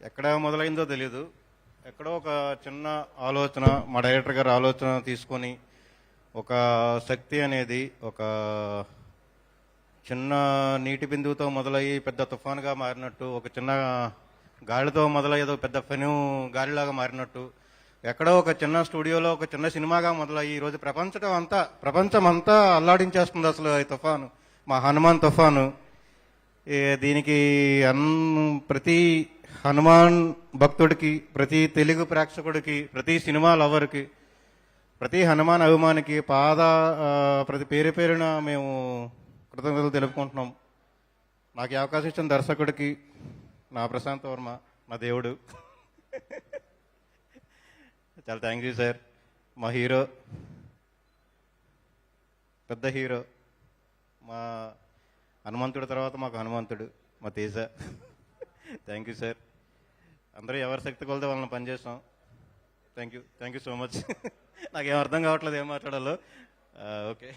ఎక్కడ మొదలైందో తెలియదు. ఎక్కడో ఒక చిన్న ఆలోచన, మా డైరెక్టర్ గారి ఆలోచన తీసుకొని ఒక శక్తి అనేది ఒక చిన్న నీటి బిందువుతో మొదలయ్యి పెద్ద తుఫానుగా మారినట్టు, ఒక చిన్న గాలితో మొదలయ్యేదో పెద్ద పెను గాలిలాగా మారినట్టు, ఎక్కడో ఒక చిన్న స్టూడియోలో ఒక చిన్న సినిమాగా మొదలయ్యి ఈరోజు ప్రపంచం అంతా అల్లాడించేస్తుంది అసలు ఈ తుఫాను, మా హనుమాన్ తుఫాను. దీనికి ప్రతి హనుమాన్ భక్తుడికి, ప్రతి తెలుగు ప్రేక్షకుడికి, ప్రతి సినిమా లవర్కి, ప్రతి హనుమాన్ అభిమానికి ప్రతి పేరున మేము కృతజ్ఞతలు తెలుపుకుంటున్నాం. నాకు ఈ అవకాశం ఇచ్చిన దర్శకుడికి, నా ప్రశాంత్ వర్మ, నా దేవుడు, చాలా థ్యాంక్ యూ సార్. మా హీరో, పెద్ద హీరో, మా హనుమంతుడి తర్వాత మాకు హనుమంతుడు, మా తేజ. Thank you sir. అందరూ ఎవరి శక్తి కొలితే వాళ్ళని పనిచేస్తాం. Thank you so much. నాకేం అర్థం కావట్లేదు ఏం మాట్లాడాలో. ఓకే.